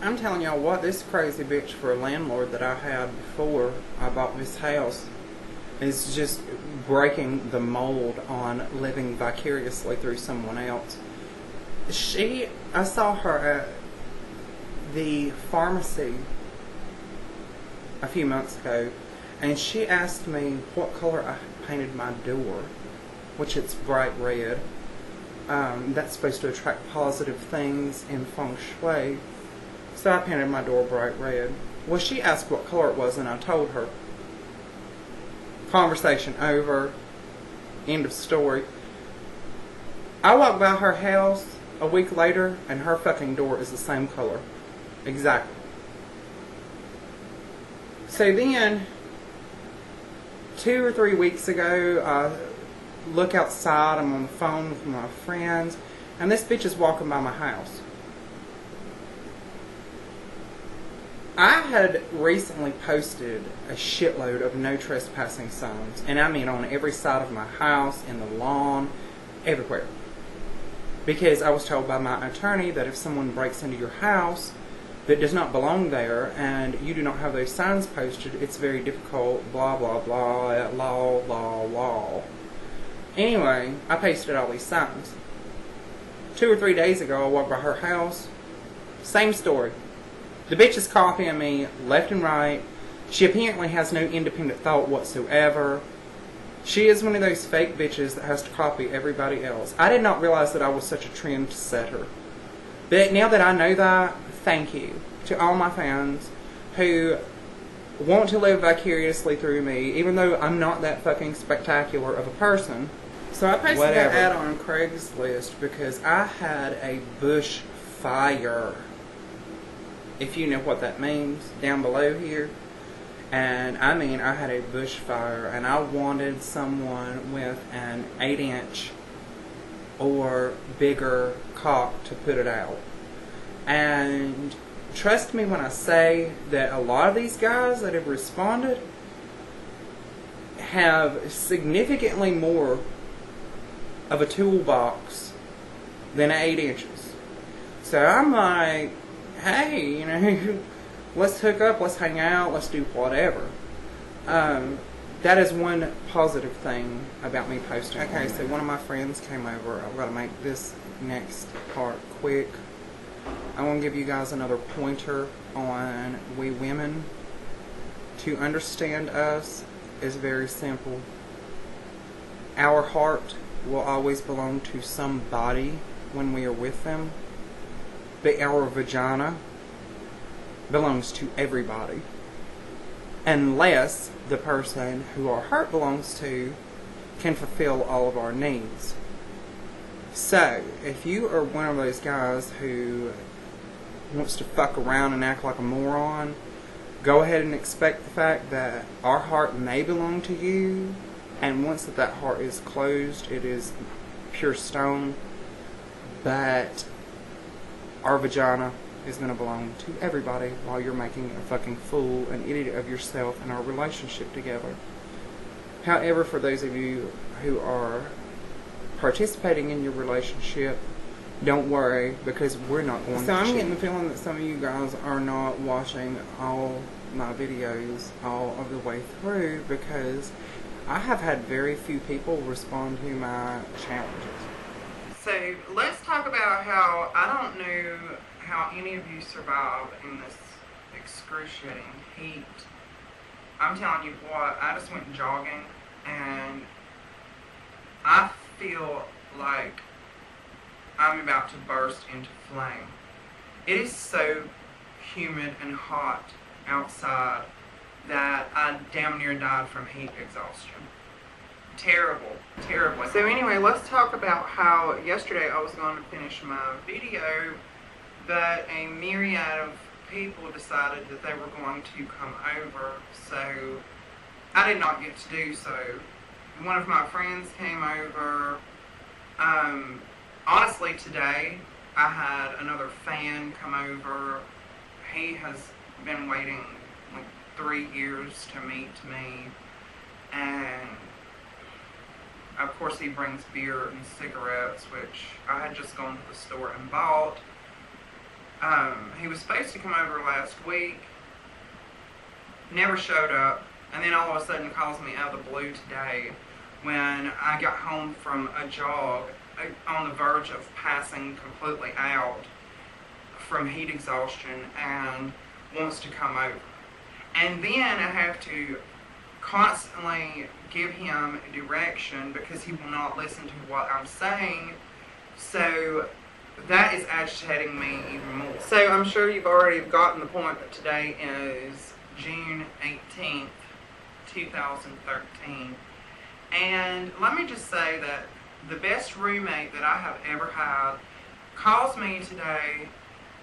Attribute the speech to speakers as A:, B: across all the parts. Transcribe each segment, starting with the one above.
A: I'm telling y'all what, this crazy bitch for a landlord that I had before I bought this house is just breaking the mold on living vicariously through someone else. I saw her at the pharmacy a few months ago, and she asked me what color I painted my door, which it's bright red. That's supposed to attract positive things in feng shui. So I painted my door bright red. Well, she asked what color it was, and I told her. Conversation over. End of story. I walked by her house a week later, and her fucking door is the same color. Exactly. So then, 2 or 3 weeks ago, I look outside, I'm on the phone with my friends, and this bitch is walking by my house. I had recently posted a shitload of no trespassing signs, and I mean on every side of my house, in the lawn, everywhere. Because I was told by my attorney that if someone breaks into your house that does not belong there and you do not have those signs posted, it's very difficult, blah, blah, blah, law, law, law. Anyway, I pasted all these signs. 2 or 3 days ago, I walked by her house. Same story. The bitch is copying me left and right. She apparently has no independent thought whatsoever. She is one of those fake bitches that has to copy everybody else. I did not realize that I was such a trendsetter. But now that I know that, thank you to all my fans who want to live vicariously through me, even though I'm not that fucking spectacular of a person. So I posted that ad on Craigslist because I had a bush fire, if you know what that means, down below here. And I mean, I had a bushfire, and I wanted someone with an 8-inch or bigger cock to put it out. And trust me when I say that a lot of these guys that have responded have significantly more of a toolbox than 8 inches. So I'm like, hey, you know, let's hook up, let's hang out, let's do whatever. That is one positive thing about me posting. Okay, so one of my friends came over. I've got to make this next part quick. I want to give you guys another pointer on we women. To understand us is very simple. Our heart will always belong to somebody when we are with them, but our vagina belongs to everybody, unless the person who our heart belongs to can fulfill all of our needs. So, if you are one of those guys who wants to fuck around and act like a moron, go ahead and expect the fact that our heart may belong to you, and once that heart is closed, it is pure stone, but our vagina is going to belong to everybody while you're making a fucking fool, an idiot of yourself in our relationship together. However, for those of you who are participating in your relationship, don't worry, because we're not going to cheat. So I'm getting the feeling that some of you guys are not watching all my videos all of the way through, because I have had very few people respond to my challenges. So let's talk about how I don't know how any of you survive in this excruciating heat. I'm telling you what, I just went jogging and I feel like I'm about to burst into flame. It is so humid and hot outside that I damn near died from heat exhaustion. Terrible, terrible. So anyway, let's talk about how yesterday I was going to finish my video, but a myriad of people decided that they were going to come over, so I did not get to do so. One of my friends came over. Honestly, today I had another fan come over. He has been waiting like 3 years to meet me, and of course he brings beer and cigarettes, which I had just gone to the store and bought. He was supposed to come over last week, never showed up, and then all of a sudden calls me out of the blue today when I got home from a jog on the verge of passing completely out from heat exhaustion and wants to come over. And then I have to constantly give him direction because he will not listen to what I'm saying. So that is agitating me even more. So I'm sure you've already gotten the point that today is June 18th, 2013. And let me just say that the best roommate that I have ever had calls me today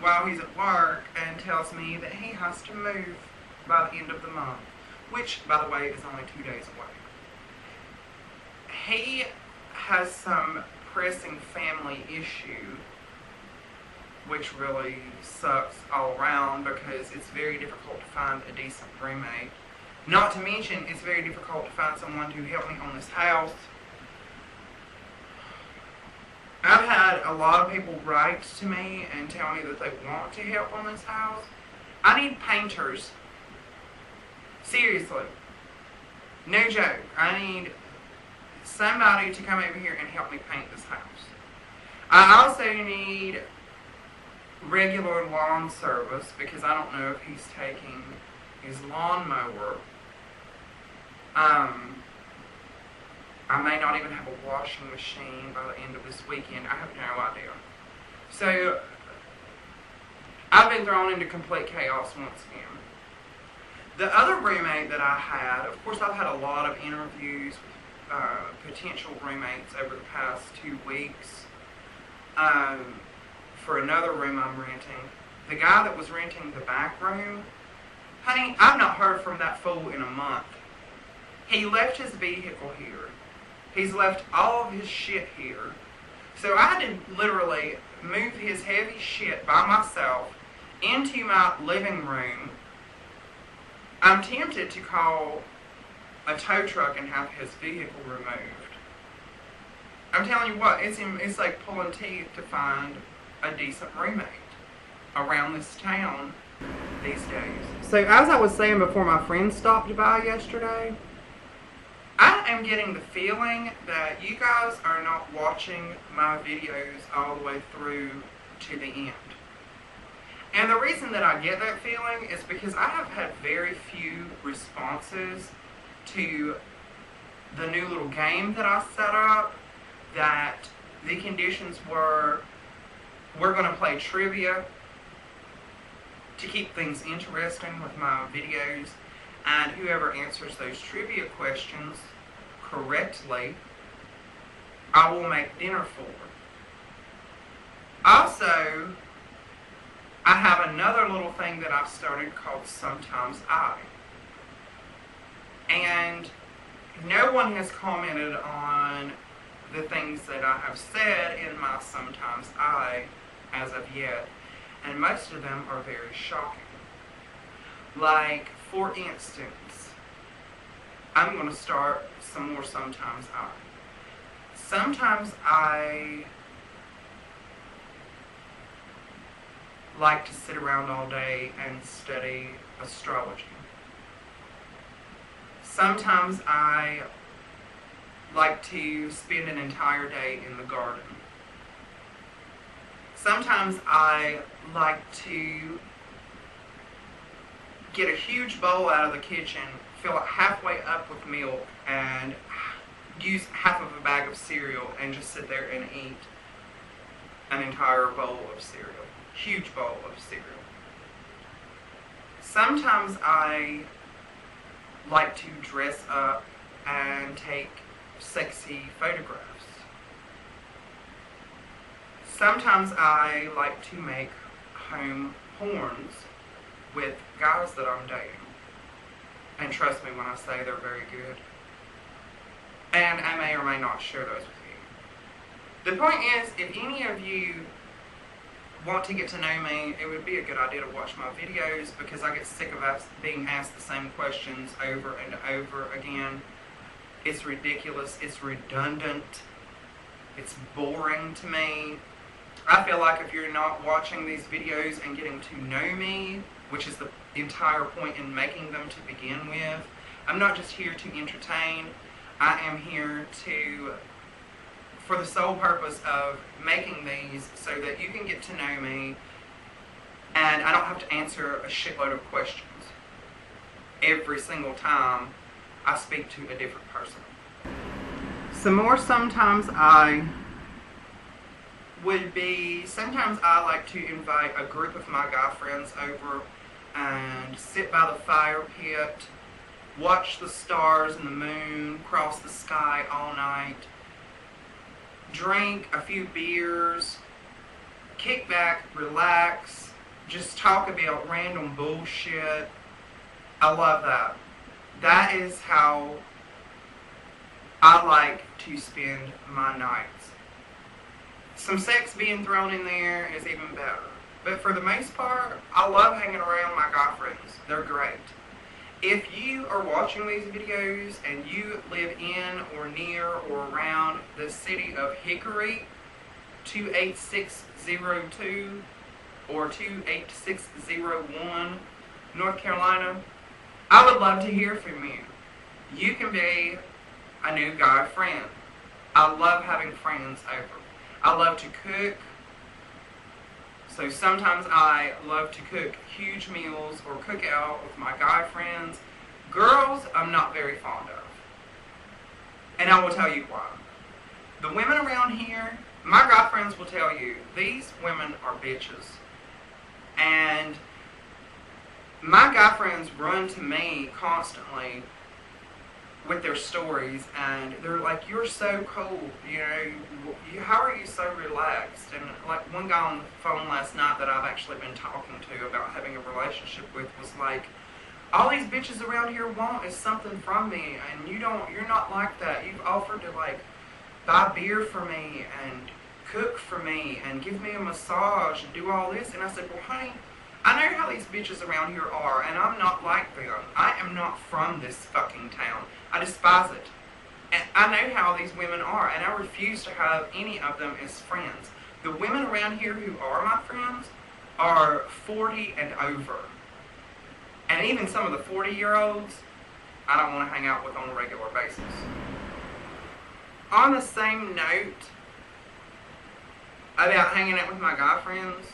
A: while he's at work and tells me that he has to move by the end of the month, which, by the way, is only 2 days away. He has some pressing family issue, which really sucks all around because it's very difficult to find a decent roommate. Not to mention, it's very difficult to find someone to help me on this house. I've had a lot of people write to me and tell me that they want to help on this house. I need painters. Seriously. No joke. I need somebody to come over here and help me paint this house. I also need regular lawn service because I don't know if he's taking his lawnmower. I may not even have a washing machine by the end of this weekend. I have no idea. So, I've been thrown into complete chaos once again. The other roommate that I had, of course I've had a lot of interviews with potential roommates over the past 2 weeks for another room I'm renting. The guy that was renting the back room, honey, I've not heard from that fool in a month. He left his vehicle here. He's left all of his shit here. So I had to literally move his heavy shit by myself into my living room. I'm tempted to call a tow truck and have his vehicle removed. I'm telling you what, it's like pulling teeth to find a decent roommate around this town these days. So as I was saying before my friend stopped by yesterday, I am getting the feeling that you guys are not watching my videos all the way through to the end. And the reason that I get that feeling is because I have had very few responses to the new little game that I set up, that the conditions were, we're going to play trivia to keep things interesting with my videos, and whoever answers those trivia questions correctly, I will make dinner for. Also, I have another little thing that I've started called Sometimes I. And no one has commented on the things that I have said in my Sometimes I as of yet. And most of them are very shocking. Like, for instance, I'm going to start some more Sometimes I. Sometimes I like to sit around all day and study astrology. Sometimes I like to spend an entire day in the garden. Sometimes I like to get a huge bowl out of the kitchen, fill it halfway up with milk, and use half of a bag of cereal and just sit there and eat an entire bowl of cereal. Huge bowl of cereal. Sometimes I like to dress up and take sexy photographs. Sometimes I like to make home porns with guys that I'm dating. And trust me when I say they're very good. And I may or may not share those with you. The point is, if any of you want to get to know me, it would be a good idea to watch my videos because I get sick of being asked the same questions over and over again. It's ridiculous. It's redundant. It's boring to me. I feel like if you're not watching these videos and getting to know me, which is the entire point in making them to begin with, I'm not just here to entertain. I am here for the sole purpose of making these so that you can get to know me and I don't have to answer a shitload of questions every single time I speak to a different person. Sometimes I like to invite a group of my guy friends over and sit by the fire pit, watch the stars and the moon cross the sky all night, drink a few beers, kick back, relax, just talk about random bullshit. I love that. That is how I like to spend my nights. Some sex being thrown in there is even better. But for the most part, I love hanging around my guy friends. They're great. If you are watching these videos and you live in or near or around the city of Hickory, 28602 or 28601, North Carolina, I would love to hear from you. You can be a new guy friend. I love having friends over. I love to cook. So sometimes I love to cook huge meals or cook out with my guy friends. Girls, I'm not very fond of. And I will tell you why. The women around here, my guy friends will tell you, these women are bitches. And my guy friends run to me constantly with their stories, and they're like, you're so cool, how are you so relaxed? And like one guy on the phone last night that I've actually been talking to about having a relationship with was like, all these bitches around here want is something from me, and you're not like that. You've offered to like buy beer for me and cook for me and give me a massage and do all this. And I said, well honey, I know how these bitches around here are, and I'm not like them. I am not from this fucking town. I despise it. And I know how these women are, and I refuse to have any of them as friends. The women around here who are my friends are 40 and over. And even some of the 40-year-olds, I don't want to hang out with on a regular basis. On the same note about hanging out with my guy friends,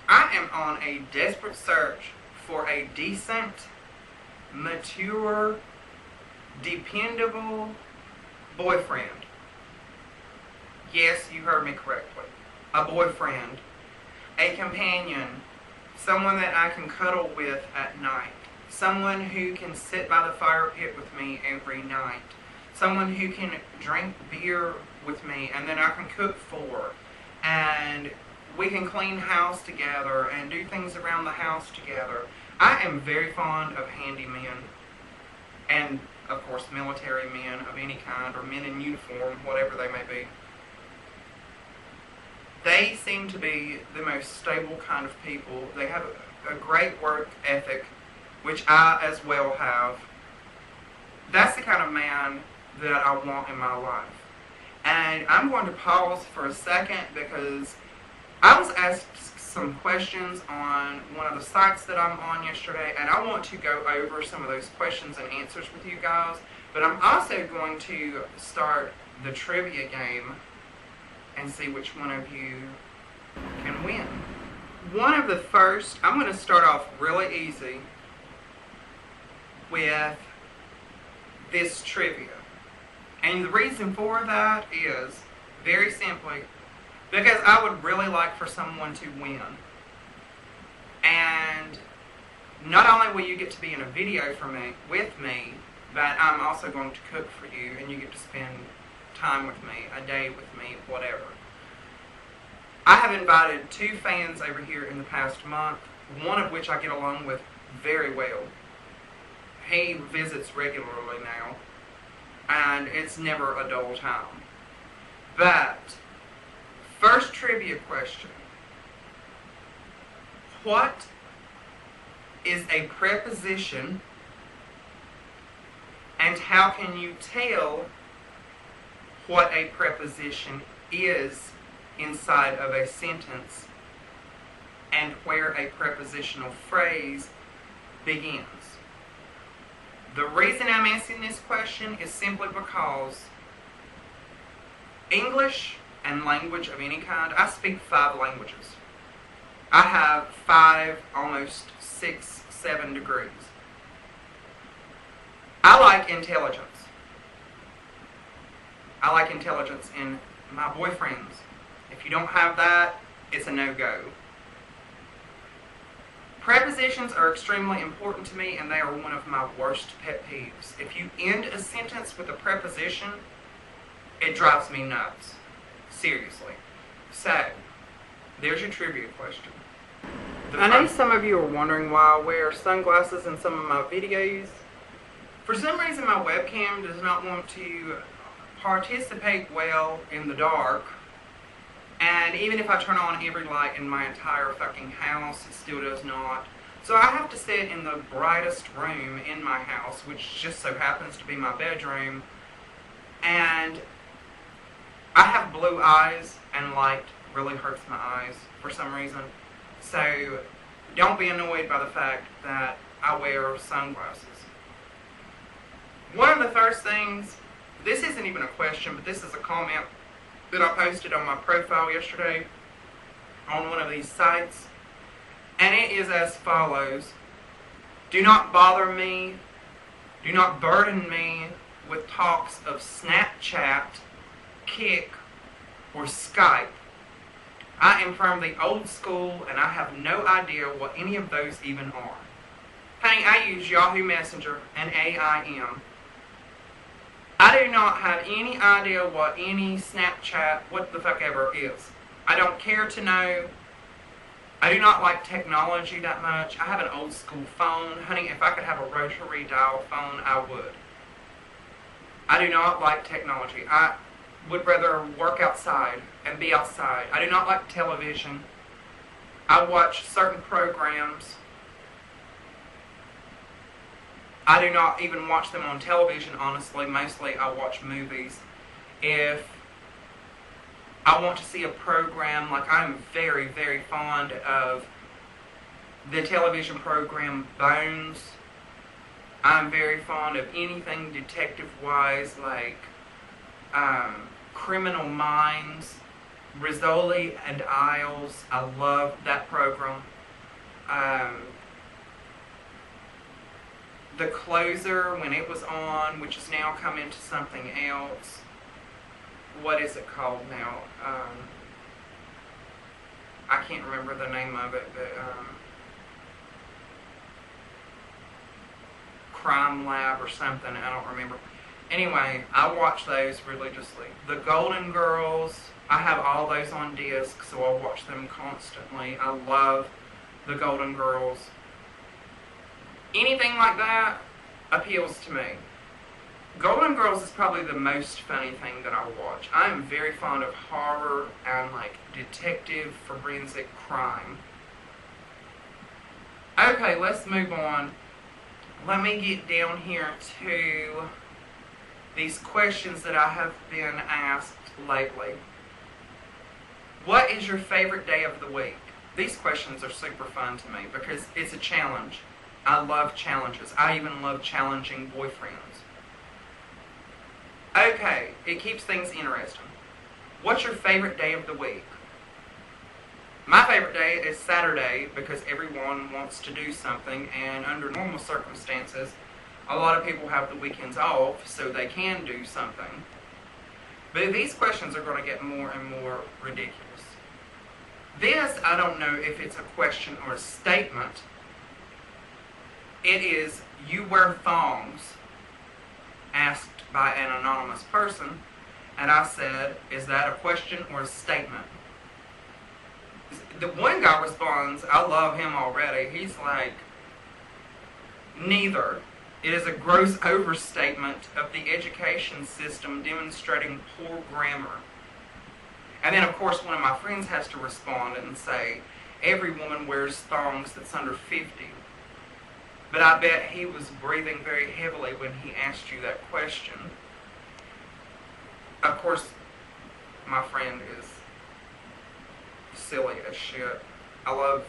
A: I am on a desperate search for a decent, mature, dependable boyfriend. Yes, you heard me correctly. A boyfriend. A companion. Someone that I can cuddle with at night. Someone who can sit by the fire pit with me every night. Someone who can drink beer with me and then I can cook for. And we can clean house together and do things around the house together. I am very fond of handymen. And, of course, military men of any kind, or men in uniform, whatever they may be. They seem to be the most stable kind of people. They have a great work ethic, which I as well have. That's the kind of man that I want in my life. And I'm going to pause for a second because I was asked some questions on one of the sites that I'm on yesterday, and I want to go over some of those questions and answers with you guys. But I'm also going to start the trivia game and see which one of you can win. One of the first, I'm going to start off really easy with this trivia. And the reason for that is, very simply, because I would really like for someone to win. And not only will you get to be in a video with me, but I'm also going to cook for you and you get to spend time with me, a day with me, whatever. I have invited 2 fans over here in the past month, one of which I get along with very well. He visits regularly now, and it's never a dull time. But first trivia question. What is a preposition and how can you tell what a preposition is inside of a sentence and where a prepositional phrase begins. The reason I'm asking this question is simply because English and language of any kind, I speak 5 languages. I have 5, almost 6, 7 degrees. I like intelligence. I like intelligence in my boyfriends. If you don't have that, it's a no-go. Prepositions are extremely important to me, and they are one of my worst pet peeves. If you end a sentence with a preposition, it drives me nuts. Seriously. So, there's your trivia question. I know some of you are wondering why I wear sunglasses in some of my videos. For some reason, my webcam does not want to participate well in the dark. And even if I turn on every light in my entire fucking house, it still does not. So I have to sit in the brightest room in my house, which just so happens to be my bedroom. And I have blue eyes, and light really hurts my eyes for some reason. So don't be annoyed by the fact that I wear sunglasses. One of the first things, this isn't even a question, but this is a comment that I posted on my profile yesterday on one of these sites, and it is as follows: do not bother me, do not burden me with talks of Snapchat, Kik, or Skype. I am from the old school and I have no idea what any of those even are. Honey, I use Yahoo Messenger and AIM. I do not have any idea what any Snapchat, what the fuck ever is. I don't care to know. I do not like technology that much. I have an old school phone. Honey, if I could have a rotary dial phone, I would. I do not like technology. I would rather work outside and be outside. I do not like television. I watch certain programs. I do not even watch them on television, honestly. Mostly I watch movies. If I want to see a program, like I'm very, very fond of the television program Bones. I'm very fond of anything detective-wise, like Criminal Minds, Rizzoli and Isles. I love that program. The Closer, when it was on, which has now come into something else. What is it called now? I can't remember the name of it, but Crime Lab or something, I don't remember. Anyway, I watch those religiously. The Golden Girls, I have all those on disc, so I watch them constantly. I love the Golden Girls. Anything like that appeals to me. Golden Girls is probably the most funny thing that I watch. I am very fond of horror and like detective forensic crime. Okay, let's move on. Let me get down here to these questions that I have been asked lately. What is your favorite day of the week? These questions are super fun to me because it's a challenge. I love challenges. I even love challenging boyfriends. Okay, it keeps things interesting. What's your favorite day of the week? My favorite day is Saturday because everyone wants to do something, and under normal circumstances, a lot of people have the weekends off so they can do something. But these questions are going to get more and more ridiculous. This, I don't know if it's a question or a statement. It is, you wear thongs, asked by an anonymous person, and I said, is that a question or a statement? The one guy responds, I love him already. He's like, neither. It is a gross overstatement of the education system demonstrating poor grammar. And then, of course, one of my friends has to respond and say, every woman wears thongs that's under 50. But I bet he was breathing very heavily when he asked you that question. Of course, my friend is silly as shit. I love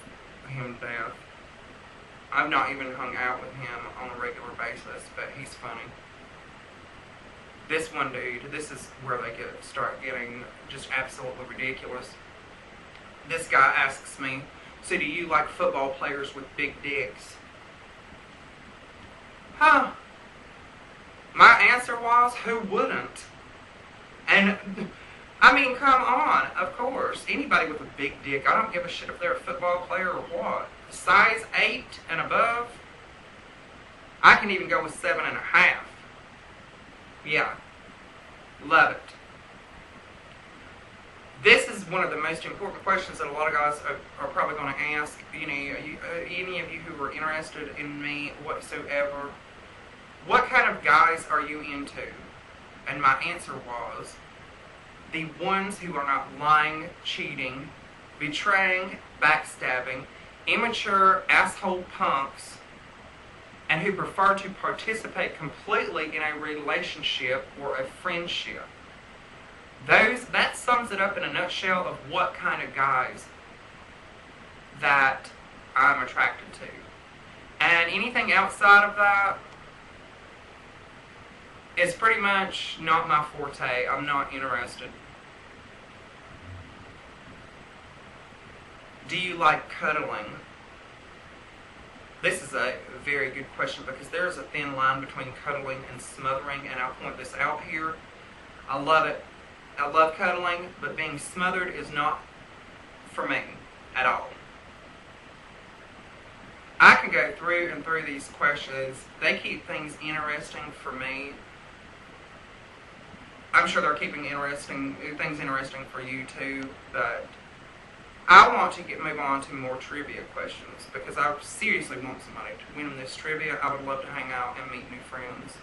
A: him to death. I've not even hung out with him on a regular basis, but he's funny. This one dude, this is where they start getting just absolutely ridiculous. This guy asks me, so do you like football players with big dicks? Huh. My answer was, who wouldn't? And, I mean, come on, of course. Anybody with a big dick, I don't give a shit if they're a football player or what. Size 8 and above, I can even go with 7.5. Yeah. Love it. This is one of the most important questions that a lot of guys are probably going to ask. You know, any of you who are interested in me whatsoever, what kind of guys are you into? And my answer was, the ones who are not lying, cheating, betraying, backstabbing, immature asshole punks, and who prefer to participate completely in a relationship or a friendship. That sums it up in a nutshell of what kind of guys that I'm attracted to. And anything outside of that is pretty much not my forte. I'm not interested. Do you like cuddling? This is a very good question because there is a thin line between cuddling and smothering, and I'll point this out here. I love it. I love cuddling, but being smothered is not for me at all. I can go through and through these questions. They keep things interesting for me. I'm sure they're keeping things interesting for you too, but I want to move on to more trivia questions because I seriously want somebody to win this trivia. I would love to hang out and meet new friends.